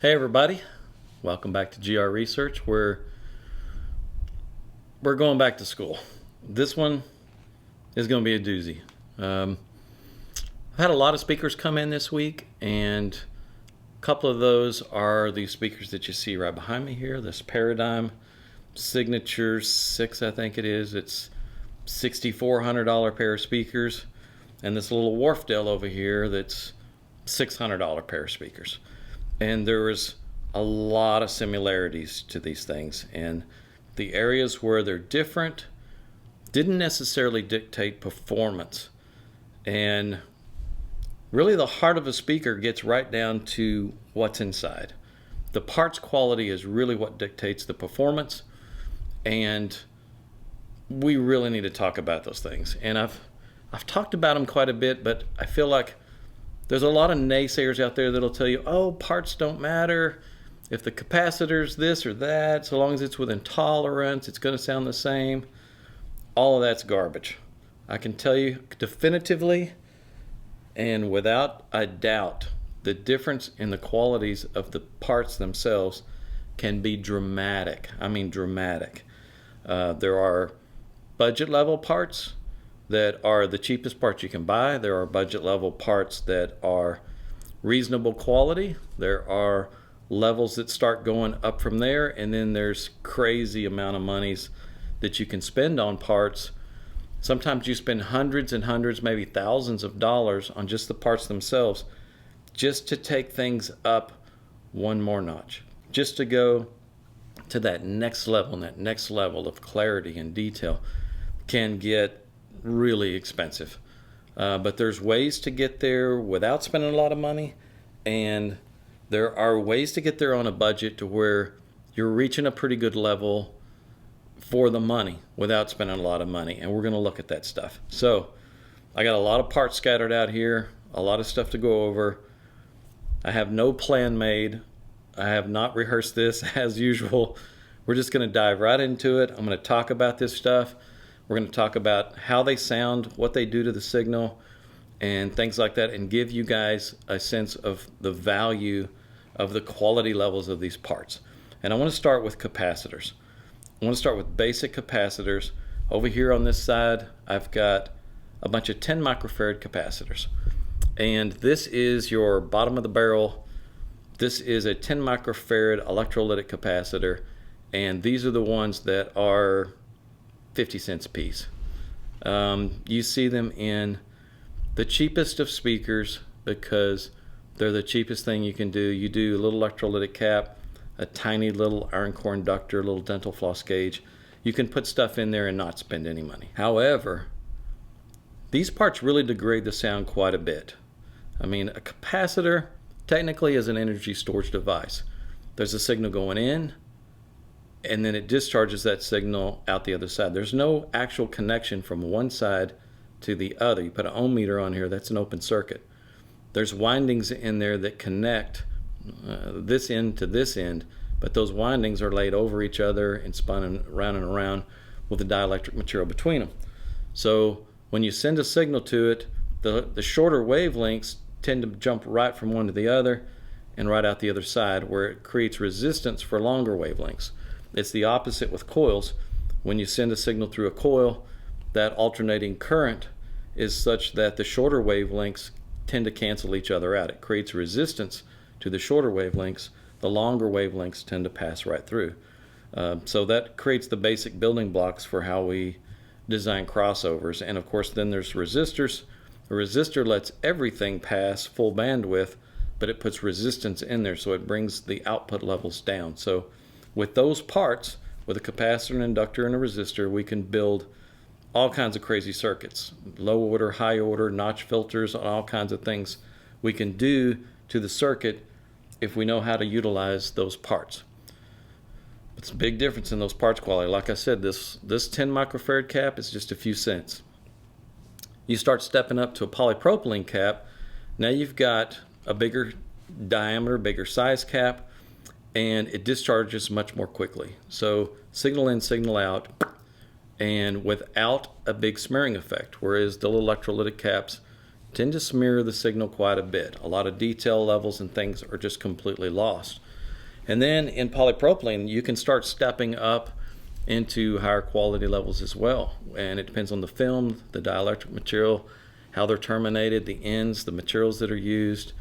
Hey everybody, welcome back to GR Research. We're going back to school. This one is going to be a doozy. I've had a lot of speakers come in this week, and a couple of those are these speakers that you see right behind me here. This Paradigm Signature 6, I think it is. It's $6,400 pair of speakers, and this little Wharfdale over here that's $600 pair of speakers. And there was a lot of similarities to these things, and the areas where they're different didn't necessarily dictate performance. And really the heart of a speaker gets right down to what's inside. The parts quality is really what dictates the performance, and we really need to talk about those things. And I've talked about them quite a bit, but I feel like there's a lot of naysayers out there that'll tell you, oh, parts don't matter. If the capacitor's this or that, so long as it's within tolerance, it's going to sound the same. All of that's garbage. I can tell you definitively and without a doubt, the difference in the qualities of the parts themselves can be dramatic. I mean dramatic. There are budget level parts that are the cheapest parts you can buy. There are budget level parts that are reasonable quality. There are levels that start going up from there, and then there's crazy amount of monies that you can spend on parts. Sometimes you spend hundreds and hundreds, maybe thousands of dollars on just the parts themselves, just to take things up one more notch, just to go to that next level, and that next level of clarity and detail can get really expensive. But there's ways to get there without spending a lot of money, and there are ways to get there on a budget to where you're reaching a pretty good level for the money without spending a lot of money, and we're going to look at that stuff. So I got a lot of parts scattered out here, a lot of stuff to go over. I have no plan made. I have not rehearsed this as usual. We're just going to dive right into it. I'm going to talk about this stuff. We're going to talk about how they sound, what they do to the signal, and things like that, and give you guys a sense of the value of the quality levels of these parts. And I want to start with capacitors. I want to start with basic capacitors. Over here on this side, I've got a bunch of 10 microfarad capacitors. And this is your bottom of the barrel. This is a 10 microfarad electrolytic capacitor, and these are the ones that are 50 cents a piece. You see them in the cheapest of speakers because they're the cheapest thing you can do. You do a little electrolytic cap, a tiny little iron core inductor, a little dental floss gauge. You can put stuff in there and not spend any money. However, these parts really degrade the sound quite a bit. I mean, a capacitor technically is an energy storage device. There's a signal going in, and then it discharges that signal out the other side. There's no actual connection from one side to the other. You put an ohm meter on here, that's an open circuit. There's windings in there that connect this end to this end, but those windings are laid over each other and spun around and around with a dielectric material between them. So when you send a signal to it, the shorter wavelengths tend to jump right from one to the other and right out the other side, where it creates resistance for longer wavelengths. It's the opposite with coils. When you send a signal through a coil, that alternating current is such that the shorter wavelengths tend to cancel each other out. It creates resistance to the shorter wavelengths. The longer wavelengths tend to pass right through. So that creates the basic building blocks for how we design crossovers. And of course then there's resistors. A resistor lets everything pass full bandwidth, but it puts resistance in there, so it brings the output levels down. So with those parts, with a capacitor, an inductor, and a resistor, we can build all kinds of crazy circuits. Low order, high order, notch filters, all kinds of things we can do to the circuit if we know how to utilize those parts. It's a big difference in those parts quality. Like I said, this 10 microfarad cap is just a few cents. You start stepping up to a polypropylene cap, now you've got a bigger diameter, bigger size cap, and it discharges much more quickly. So signal in, signal out, and without a big smearing effect, whereas the little electrolytic caps tend to smear the signal quite a bit. A lot of detail levels and things are just completely lost. And then in polypropylene, you can start stepping up into higher quality levels as well. And it depends on the film, the dielectric material, how they're terminated, the ends, the materials that are used.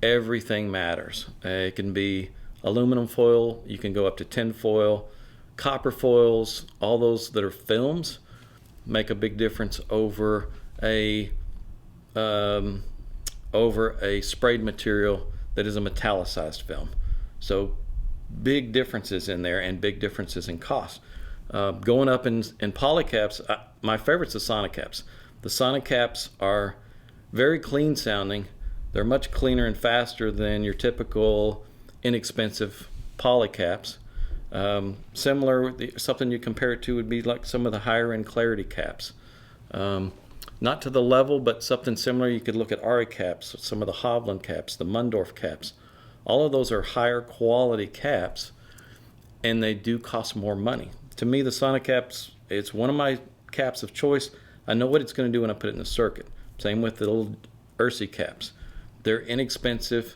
Everything matters. It can be aluminum foil, you can go up to tin foil, copper foils, all those that are films make a big difference over a sprayed material that is a metallicized film. So big differences in there and big differences in cost. Going up in polycaps, my favorite's the Sonicaps. The Sonicaps are very clean sounding. They're much cleaner and faster than your typical inexpensive polycaps. Similar, something you compare it to would be like some of the higher end clarity caps. Not to the level, but something similar. You could look at Ari caps, some of the Hovland caps, the Mundorf caps. All of those are higher quality caps, and they do cost more money. To me, the Sonicaps, it's one of my caps of choice. I know what it's going to do when I put it in the circuit. Same with the little Ursi caps. They're inexpensive,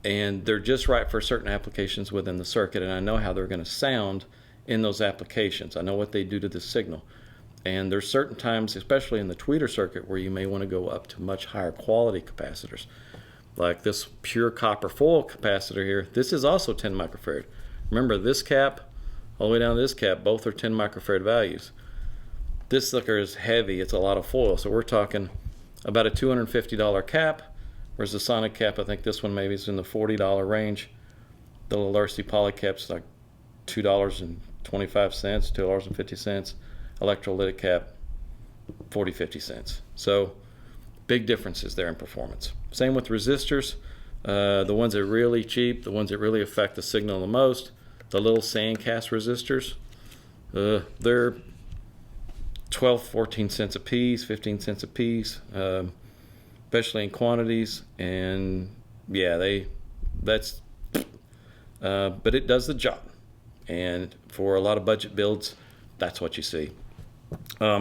and they're just right for certain applications within the circuit, and I know how they're going to sound in those applications. I know what they do to the signal. And there's certain times, especially in the tweeter circuit, where you may want to go up to much higher quality capacitors. Like this pure copper foil capacitor here, this is also 10 microfarad. Remember, this cap, all the way down to this cap, both are 10 microfarad values. This sucker is heavy, it's a lot of foil, so we're talking about a $250 cap, whereas the Sonic cap, I think this one maybe is in the $40 range. The little RC poly cap's like $2.25, $2.50. Electrolytic cap, 40-50 cents. So big differences there in performance. Same with resistors. The ones that are really cheap, the ones that really affect the signal the most, the little sandcast resistors, they're 12-14 cents a piece, 15 cents a piece, especially in quantities. And yeah, but it does the job. And for a lot of budget builds, that's what you see.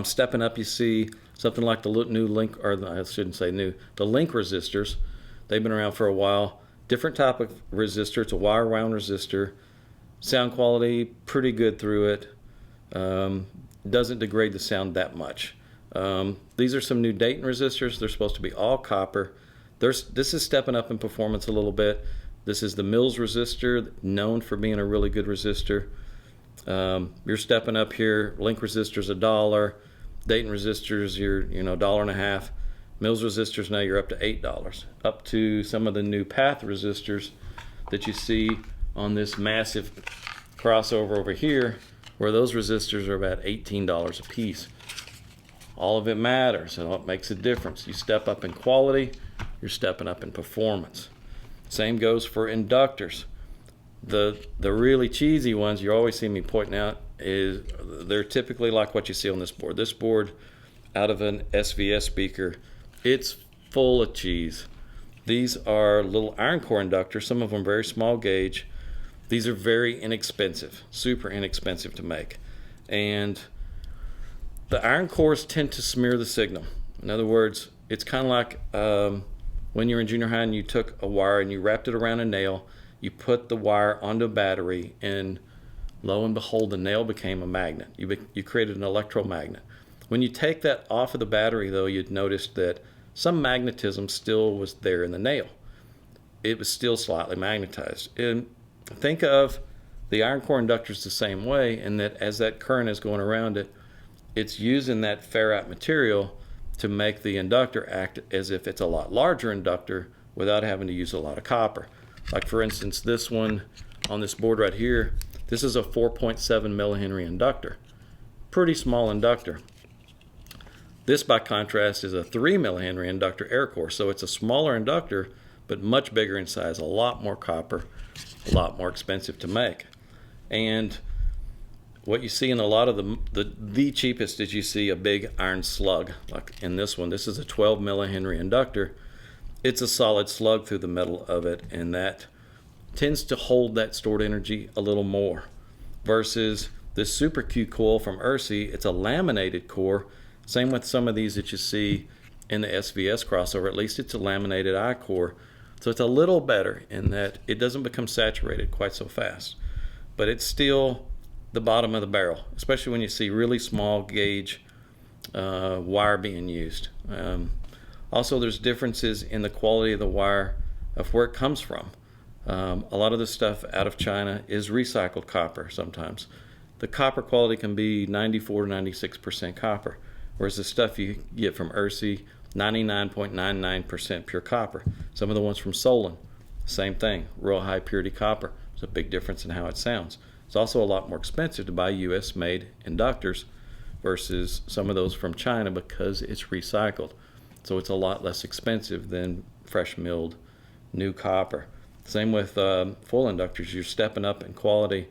Stepping up, you see something like the new Link, or I shouldn't say new, the Link resistors. They've been around for a while. Different type of resistor. It's a wire wound resistor. Sound quality pretty good through it. Doesn't degrade the sound that much. These are some new Dayton resistors. They're supposed to be all copper. This is stepping up in performance a little bit. This is the Mills resistor, known for being a really good resistor. You're stepping up here. Link resistors $1, Dayton resistors you're $1.50. Mills resistors now you're up to $8, up to some of the new path resistors that you see on this massive crossover over here, where those resistors are about $18 a piece. All of it matters, and it makes a difference. You step up in quality, you're stepping up in performance. Same goes for inductors. The really cheesy ones you always see me pointing out is they're typically like what you see on this board. This board out of an SVS speaker, it's full of cheese. These are little iron core inductors, some of them very small gauge. These are very inexpensive, super inexpensive to make. And the iron cores tend to smear the signal. In other words, it's kind of like when you're in junior high and you took a wire and you wrapped it around a nail. You put the wire onto a battery, and lo and behold, the nail became a magnet. You created an electromagnet. When you take that off of the battery, though, you'd notice that some magnetism still was there in the nail. It was still slightly magnetized. And think of the iron core inductors the same way, in that as that current is going around it, it's using that ferrite material to make the inductor act as if it's a lot larger inductor without having to use a lot of copper. Like for instance, this one on this board right here, this is a 4.7 millihenry inductor. Pretty small inductor. This, by contrast, is a 3 millihenry inductor air core. So it's a smaller inductor, but much bigger in size, a lot more copper, a lot more expensive to make. And what you see in a lot of the cheapest is you see a big iron slug. Like in this one, this is a 12 millihenry inductor. It's a solid slug through the middle of it, and that tends to hold that stored energy a little more. Versus this Super Q coil from Ursi, it's a laminated core. Same with some of these that you see in the SVS crossover. At least it's a laminated I core. So it's a little better in that it doesn't become saturated quite so fast, but it's still the bottom of the barrel, especially when you see really small gauge wire being used. Also, there's differences in the quality of the wire of where it comes from. A lot of the stuff out of China is recycled copper sometimes. The copper quality can be 94 to 96% copper, whereas the stuff you get from ERSI, 99.99% pure copper. Some of the ones from Solon, same thing, real high purity copper. There's a big difference in how it sounds. It's also a lot more expensive to buy US made inductors versus some of those from China because it's recycled. So it's a lot less expensive than fresh milled new copper. Same with full inductors. You're stepping up in quality.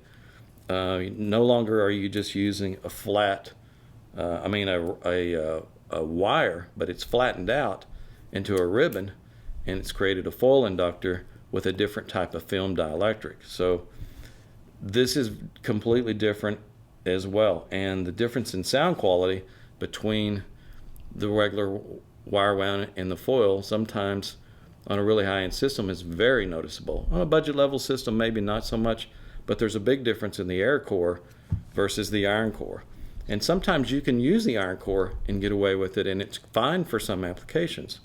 No longer are you just using a flat, a wire, but it's flattened out into a ribbon, and it's created a full inductor with a different type of film dielectric. So this is completely different as well. And the difference in sound quality between the regular wire wound and the foil sometimes on a really high-end system is very noticeable. On a budget level system, maybe not so much, but there's a big difference in the air core versus the iron core. And sometimes you can use the iron core and get away with it, and it's fine for some applications.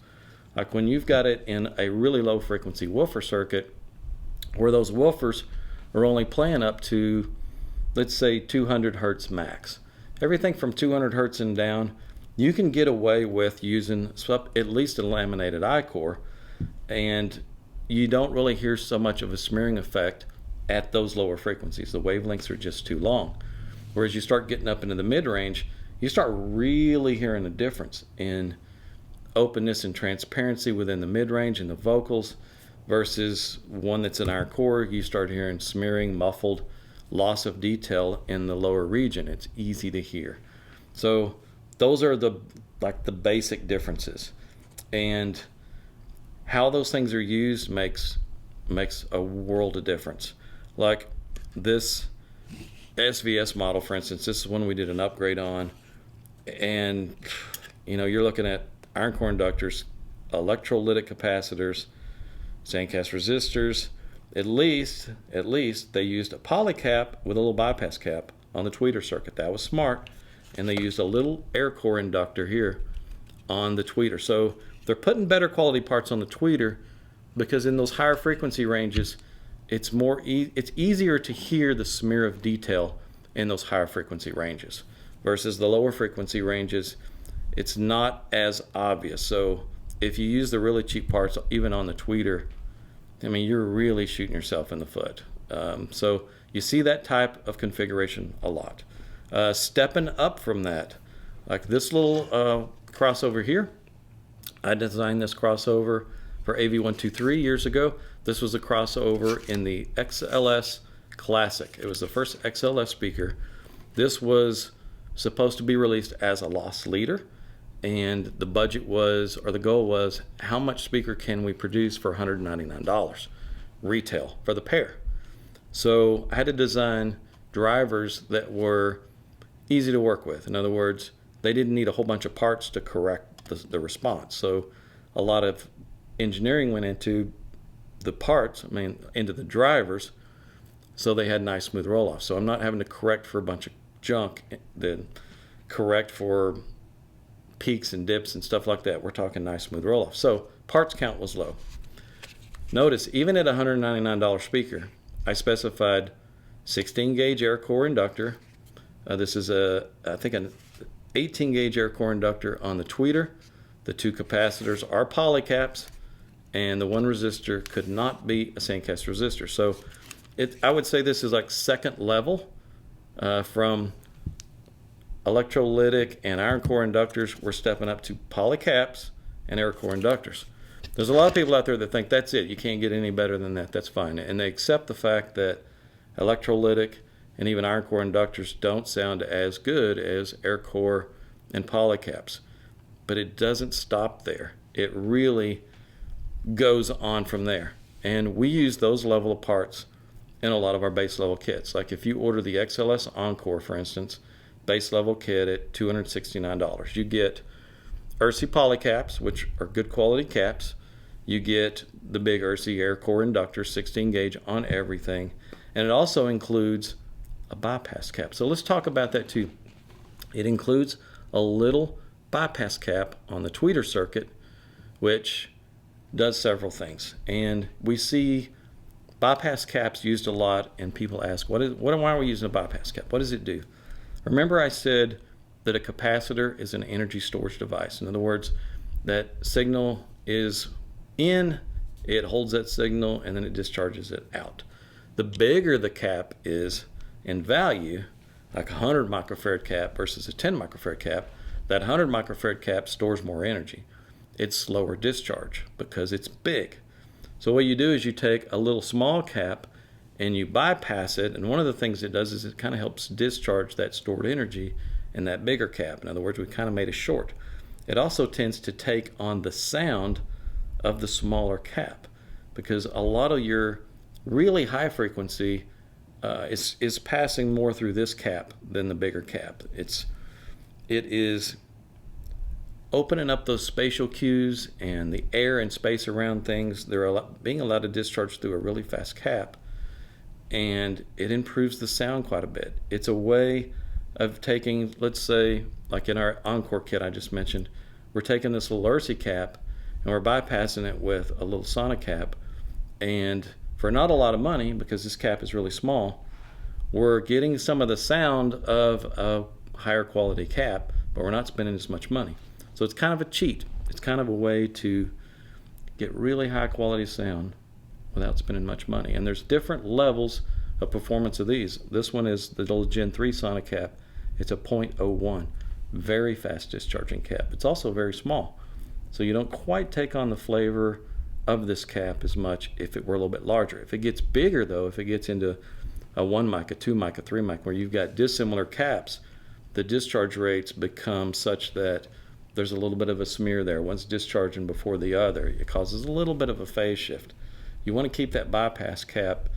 Like when you've got it in a really low frequency woofer circuit where those woofers are only playing up to, let's say, 200 hertz max. Everything from 200 hertz and down, you can get away with using at least a laminated I-core, and you don't really hear so much of a smearing effect at those lower frequencies. The wavelengths are just too long. Whereas you start getting up into the mid-range, you start really hearing a difference in openness and transparency within the mid-range and the vocals versus one that's an iron core. You start hearing smearing, muffled, loss of detail in the lower region. It's easy to hear. So those are the basic differences. And how those things are used makes a world of difference. Like this SVS model, for instance, this is one we did an upgrade on, and you're looking at iron core inductors, electrolytic capacitors, sandcast resistors. At least they used a poly cap with a little bypass cap on the tweeter circuit. That was smart. And they used a little air core inductor here on the tweeter. So they're putting better quality parts on the tweeter because in those higher frequency ranges, it's easier to hear the smear of detail in those higher frequency ranges versus the lower frequency ranges. It's not as obvious. So if you use the really cheap parts, even on the tweeter, you're really shooting yourself in the foot. So you see that type of configuration a lot. Stepping up from that, like this little crossover here, I designed this crossover for AV123 years ago. This was a crossover in the XLS Classic. It was the first XLS speaker. This was supposed to be released as a loss leader, and the budget was, or the goal was, how much speaker can we produce for $199 retail for the pair? So I had to design drivers that were easy to work with. In other words, they didn't need a whole bunch of parts to correct the response. So a lot of engineering went into the parts, into the drivers, so they had nice smooth roll-off. So I'm not having to correct for a bunch of junk, then correct for peaks and dips and stuff like that. We're talking nice smooth roll-off. So parts count was low. Notice, even at a $199 speaker, I specified 16 gauge air core inductor. This is I think an 18 gauge air core inductor on the tweeter. The two capacitors are poly caps, and the one resistor could not be a sandcast resistor. So I would say this is like second level from electrolytic and iron core inductors. We're stepping up to poly caps and air core inductors. There's a lot of people out there that think that's it. You can't get any better than that. That's fine. And they accept the fact that electrolytic and even iron core inductors don't sound as good as air core and poly caps. But it doesn't stop there. It really goes on from there. And we use those level of parts in a lot of our base level kits. Like if you order the XLS Encore, for instance, base level kit at $269, you get ERSI poly caps, which are good quality caps. you get the big RC air core inductor, 16 gauge on everything. And it also includes a bypass cap. So let's talk about that too. It includes a little bypass cap on the tweeter circuit, which does several things. And we see bypass caps used a lot, and people ask, why are we using a bypass cap? What does it do? Remember I said that a capacitor is an energy storage device. In other words, that signal is in, it holds that signal, and then it discharges it out. The bigger the cap is in value, like a 100 microfarad cap versus a 10 microfarad cap, that 100 microfarad cap stores more energy. It's slower discharge because it's big. So what you do is you take a little small cap and you bypass it, and one of the things it does is it kind of helps discharge that stored energy in that bigger cap. In other words, we kind of made a short. It also tends to take on the sound of the smaller cap, because a lot of your really high frequency is passing more through this cap than the bigger cap. It is opening up those spatial cues and the air and space around things. They're being allowed to discharge through a really fast cap, and it improves the sound quite a bit. It's a way of taking, let's say, like in our Encore kit I just mentioned, we're taking this little RC cap and we're bypassing it with a little Sonic cap, and for not a lot of money, because this cap is really small, we're getting some of the sound of a higher quality cap, but we're not spending as much money. So it's kind of a cheat. It's kind of a way to get really high quality sound without spending much money. And there's different levels of performance of these. This one is the little Gen 3 Sonic cap. It's a 0.01, very fast discharging cap. It's also very small, so you don't quite take on the flavor of this cap as much if it were a little bit larger. If it gets bigger though, if it gets into a 1 mic, a 2 mic, a 3 mic, where you've got dissimilar caps, the discharge rates become such that there's a little bit of a smear there. One's discharging before the other. It causes a little bit of a phase shift. You want to keep that bypass cap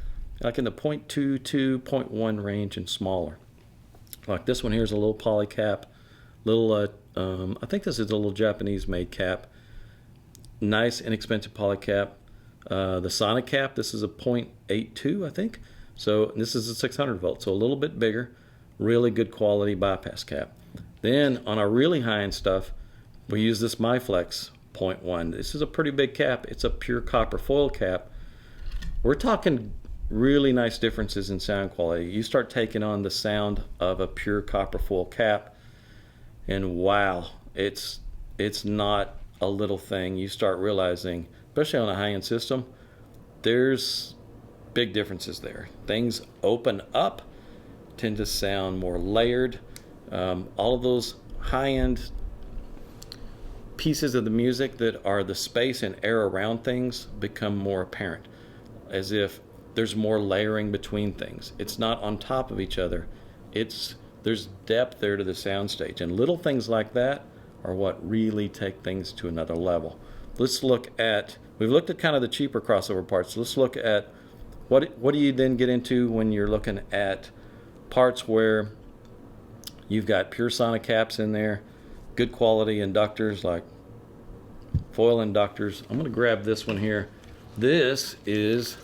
like in the 0.2 to 0.1 range and smaller. Like this one here is a little poly cap, little I think this is a little Japanese made cap. Nice inexpensive poly cap. The Sonic cap, this is a 0.82 I think. So this is a 600 volt, so a little bit bigger, really good quality bypass cap. Then on our really high end stuff, we use this MyFlex 0.1. This is a pretty big cap. It's a pure copper foil cap. We're talking really nice differences in sound quality. You start taking on the sound of a pure copper foil cap, and wow, it's not a little thing. You start realizing, especially on a high-end system, there's big differences there. Things open up, tend to sound more layered. All of those high-end pieces of the music that are the space and air around things become more apparent, as if there's more layering between things. It's not on top of each other. There's depth there to the sound stage, and little things like that are what really take things to another level. We've looked at kind of the cheaper crossover parts. Let's look at what do you then get into when you're looking at parts where you've got pure Sonic caps in there, good quality inductors like foil inductors. I'm going to grab this one here. This is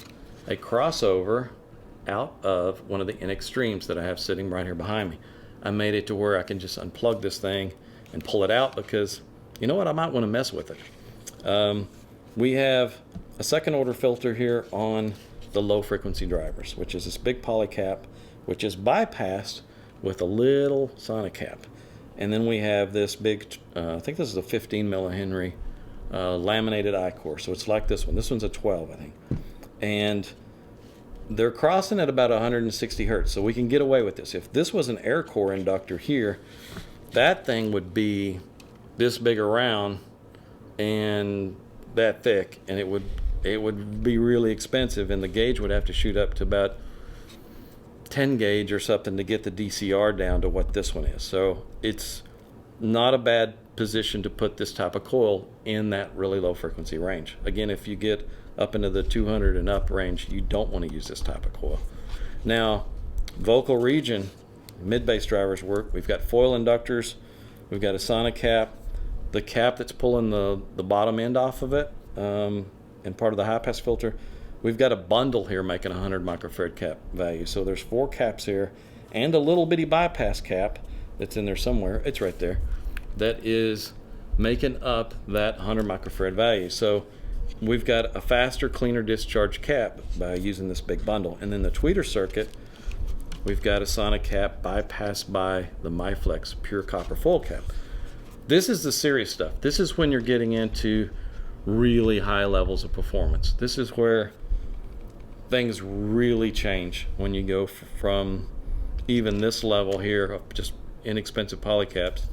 a crossover out of one of the NX Streams that I have sitting right here behind me. I made it to where I can just unplug this thing and pull it out, because you know what, I might want to mess with it. We have a second order filter here on the low frequency drivers, which is this big poly cap, which is bypassed with a little Sonic cap. And then we have this big, I think this is a 15 millihenry laminated I-core. So it's like this one. This one's a 12, I think. And they're crossing at about 160 hertz, so we can get away with this. If this was an air core inductor here, that thing would be this big around and that thick, and it would be really expensive, and the gauge would have to shoot up to about 10 gauge or something to get the DCR down to what this one is. So it's not a bad position to put this type of coil in that really low frequency range. Again, if you get up into the 200 and up range, you don't want to use this type of coil. Now, vocal region, mid-bass drivers work. We've got foil inductors, we've got a Sonic cap. The cap that's pulling the bottom end off of it and part of the high pass filter, we've got a bundle here making 100 microfarad cap value. So there's 4 caps here and a little bitty bypass cap that's in there somewhere. It's right there. That is making up that 100 microfarad value. So we've got a faster, cleaner discharge cap by using this big bundle. And then the tweeter circuit, we've got a sonic cap bypassed by the MyFlex pure copper foil cap. This is the serious stuff. This is when you're getting into really high levels of performance. This is where things really change when you go from even this level here of just inexpensive polycaps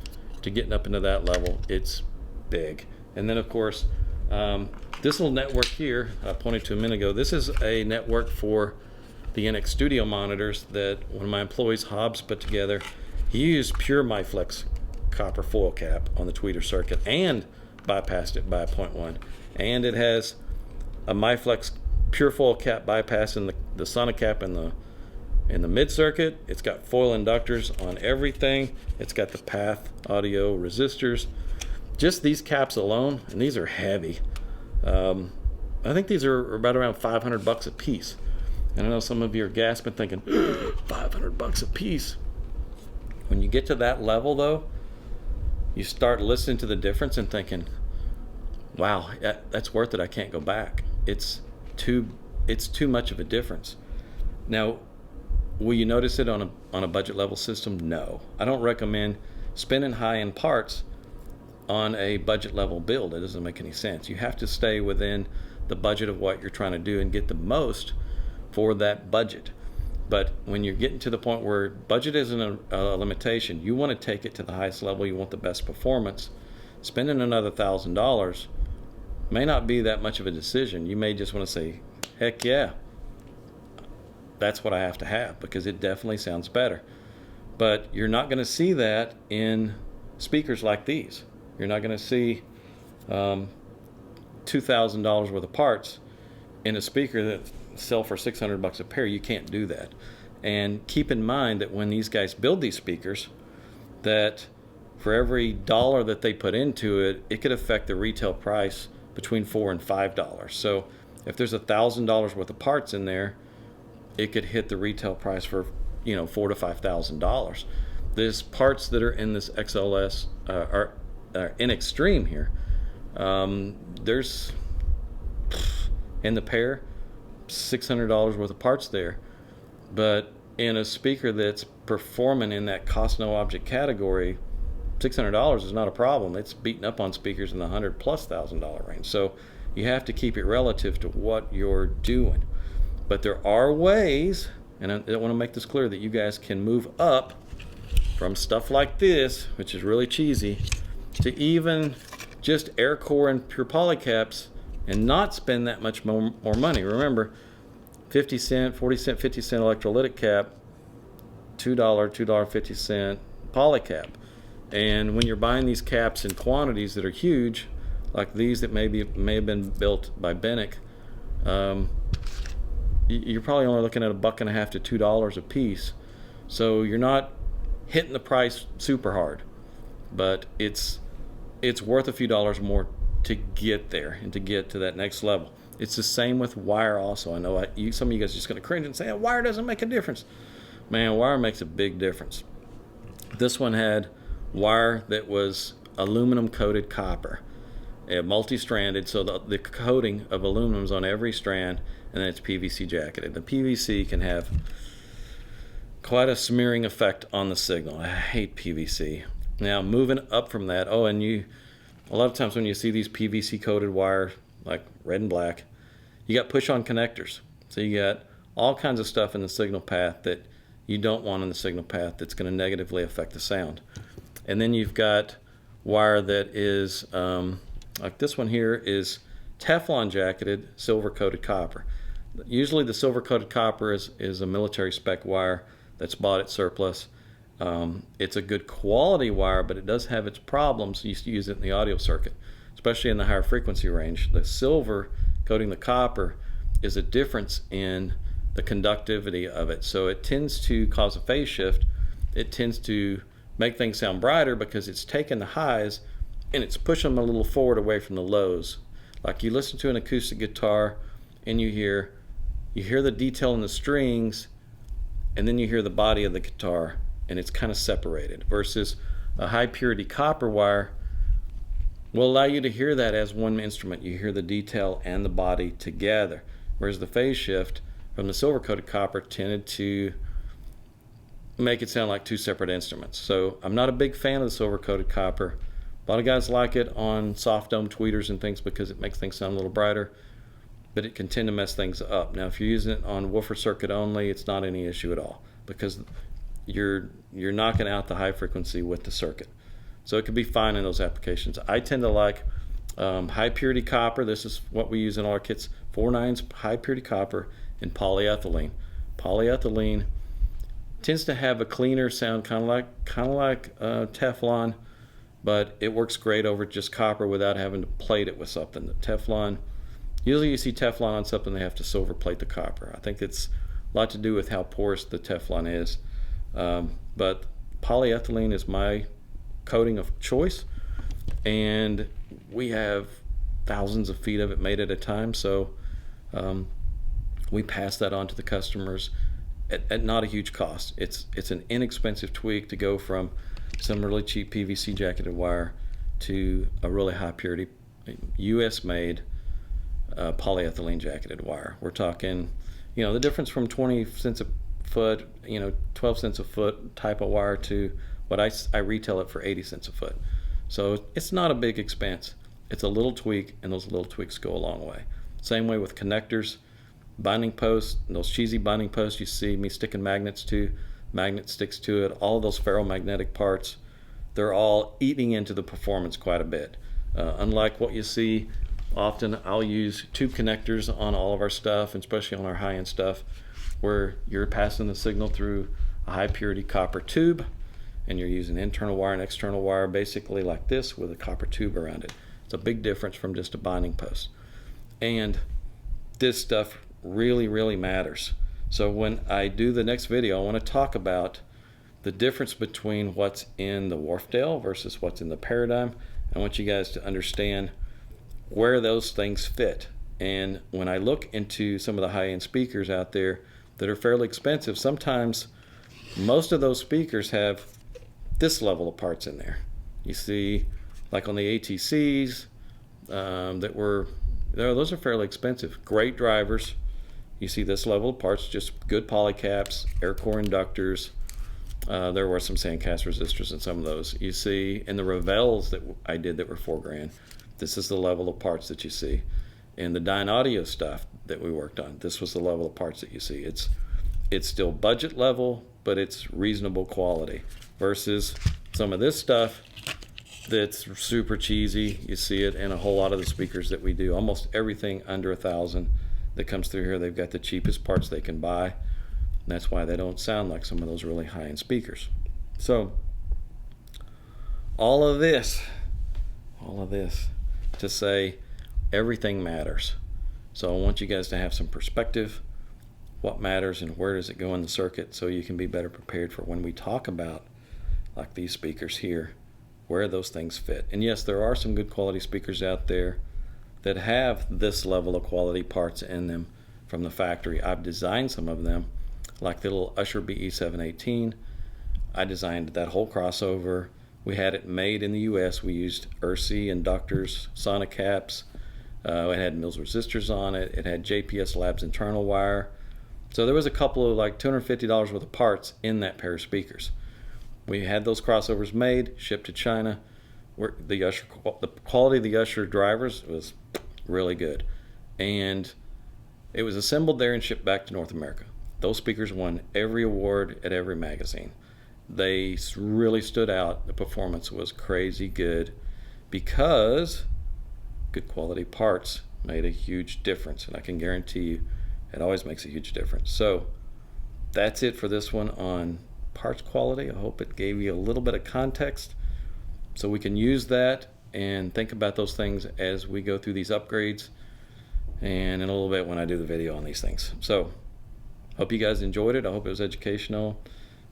to getting up into that level. It's big. And then of course, this little network here I pointed to a minute ago, this is a network for the NX Studio monitors that one of my employees, Hobbs, put together. He used pure MyFlex copper foil cap on the tweeter circuit and bypassed it by a 0.1. And it has a MyFlex pure foil cap bypassing the sonic cap in the mid circuit. It's got foil inductors on everything. It's got the path audio resistors. Just these caps alone, and these are heavy. I think these are about around $500 a piece. And I know some of you are gasping thinking, $500 a piece. When you get to that level though, you start listening to the difference and thinking, wow, that's worth it. I can't go back. It's too much of a difference. Now, will you notice it on a budget level system? No. I don't recommend spending high-end parts on a budget level build. It doesn't make any sense. You have to stay within the budget of what you're trying to do and get the most for that budget. But when you're getting to the point where budget isn't a limitation, you want to take it to the highest level, you want the best performance, spending another $1,000 may not be that much of a decision. You may just want to say, heck yeah, that's what I have to have, because it definitely sounds better. But you're not going to see that in speakers like these. You're not going to see $2,000 worth of parts in a speaker that sell for $600 a pair. You can't do that. And keep in mind that when these guys build these speakers, that for every dollar that they put into it, it could affect the retail price between $4 and $5. So if there's $1,000 worth of parts in there, it could hit the retail price for $4,000 to $5,000. There's parts that are in this XLS are in Extreme here. There's in the pair $600 worth of parts there, but in a speaker that's performing in that cost no object category, $600 is not a problem. It's beaten up on speakers in the $100,000+ range. So you have to keep it relative to what you're doing. But there are ways, and I want to make this clear, that you guys can move up from stuff like this, which is really cheesy, to even just air core and pure polycaps and not spend that much more money. Remember, 50 cent, 40 cent, 50 cent electrolytic cap, $2, $2.50 polycap. And when you're buying these caps in quantities that are huge, like these that may have been built by Benick, you're probably only looking at $1.50 to $2 a piece. So you're not hitting the price super hard, but it's worth a few dollars more to get there and to get to that next level. It's the same with wire also. I know some of you guys are just going to cringe and say, wire doesn't make a difference. Man, wire makes a big difference. This one had wire that was aluminum coated copper, multi-stranded, so the coating of aluminum's on every strand, and then it's PVC jacketed. The PVC can have quite a smearing effect on the signal. I hate PVC. Now moving up from that, and a lot of times when you see these PVC coated wire, like red and black, you got push-on connectors. So you got all kinds of stuff in the signal path that you don't want in the signal path that's going to negatively affect the sound. And then you've got wire that is, like this one here, is Teflon jacketed, silver coated copper. Usually the silver coated copper is a military spec wire that's bought at surplus. It's a good quality wire, but it does have its problems. You used to use it in the audio circuit, especially in the higher frequency range. The silver coating the copper is a difference in the conductivity of it. So it tends to cause a phase shift. It tends to make things sound brighter because it's taking the highs and it's pushing them a little forward away from the lows. Like you listen to an acoustic guitar and you hear the detail in the strings, and then you hear the body of the guitar, and it's kind of separated, versus a high purity copper wire will allow you to hear that as one instrument. You hear the detail and the body together, whereas the phase shift from the silver coated copper tended to make it sound like two separate instruments. So I'm not a big fan of the silver coated copper. A lot of guys like it on soft dome tweeters and things because it makes things sound a little brighter, but it can tend to mess things up. Now if you're using it on woofer circuit only, it's not any issue at all, because you're knocking out the high frequency with the circuit. So it could be fine in those applications. I tend to like high purity copper. This is what we use in all our kits. 4/9 high purity copper and polyethylene. Polyethylene tends to have a cleaner sound, kind of like Teflon, but it works great over just copper without having to plate it with something. The Teflon, usually you see Teflon on something, they have to silver plate the copper. I think it's a lot to do with how porous the Teflon is. But polyethylene is my coating of choice, and we have thousands of feet of it made at a time, so we pass that on to the customers at not a huge cost. It's an inexpensive tweak to go from some really cheap PVC jacketed wire to a really high purity US made polyethylene jacketed wire. We're talking, the difference from 20 cents a foot, 12 cents a foot type of wire to what I retail it for 80 cents a foot. So it's not a big expense. It's a little tweak, and those little tweaks go a long way. Same way with connectors, binding posts, those cheesy binding posts you see me sticking magnets to, magnet sticks to it, all of those ferromagnetic parts, they're all eating into the performance quite a bit. Unlike what you see often, I'll use tube connectors on all of our stuff, and especially on our high-end stuff, where you're passing the signal through a high purity copper tube, and you're using internal wire and external wire basically like this with a copper tube around it. It's a big difference from just a binding post. And this stuff really, really matters. So when I do the next video, I want to talk about the difference between what's in the Wharfdale versus what's in the Paradigm. I want you guys to understand where those things fit. And when I look into some of the high-end speakers out there that are fairly expensive, sometimes most of those speakers have this level of parts in there. You see, like on the ATCs, those are fairly expensive. Great drivers. You see this level of parts, just good polycaps, air core inductors. There were some sandcast resistors in some of those. You see in the Revels that I did that were $4,000. This is the level of parts that you see. In the Dyne Audio stuff that we worked on, this was the level of parts that you see. It's still budget level, but it's reasonable quality, versus some of this stuff that's super cheesy. You see it in a whole lot of the speakers that we do. Almost everything under $1,000 that comes through here, they've got the cheapest parts they can buy. And that's why they don't sound like some of those really high-end speakers. So all of this to say everything matters. So I want you guys to have some perspective. What matters and where does it go in the circuit, so you can be better prepared for when we talk about like these speakers here, where those things fit. And yes, there are some good quality speakers out there that have this level of quality parts in them from the factory. I've designed some of them, like the little Usher BE718. I designed that whole crossover. We had it made in the US. We used ERC inductors, sonic caps. It had Mills resistors on it. It had JPS Labs internal wire. So there was a couple of like $250 worth of parts in that pair of speakers. We had those crossovers made, shipped to China. Where the quality of the Usher drivers was really good. And it was assembled there and shipped back to North America. Those speakers won every award at every magazine. They really stood out. The performance was crazy good because good quality parts made a huge difference. And I can guarantee you, it always makes a huge difference. So that's it for this one on parts quality. I hope it gave you a little bit of context so we can use that and think about those things as we go through these upgrades, and in a little bit when I do the video on these things. So hope you guys enjoyed it. I hope it was educational.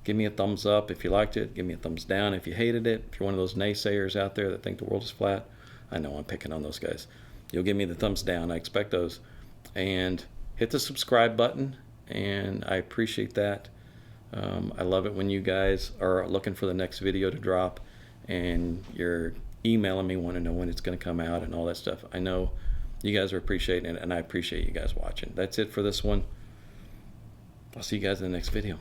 Give me a thumbs up if you liked it. Give me a thumbs down if you hated it. If you're one of those naysayers out there that think the world is flat, I know I'm picking on those guys. you'll give me the thumbs down. I expect those. And hit the subscribe button, and I appreciate that. I love it when you guys are looking for the next video to drop and you're emailing me, want to know when it's going to come out and all that stuff. I know you guys are appreciating it, and I appreciate you guys watching. That's it for this one. I'll see you guys in the next video.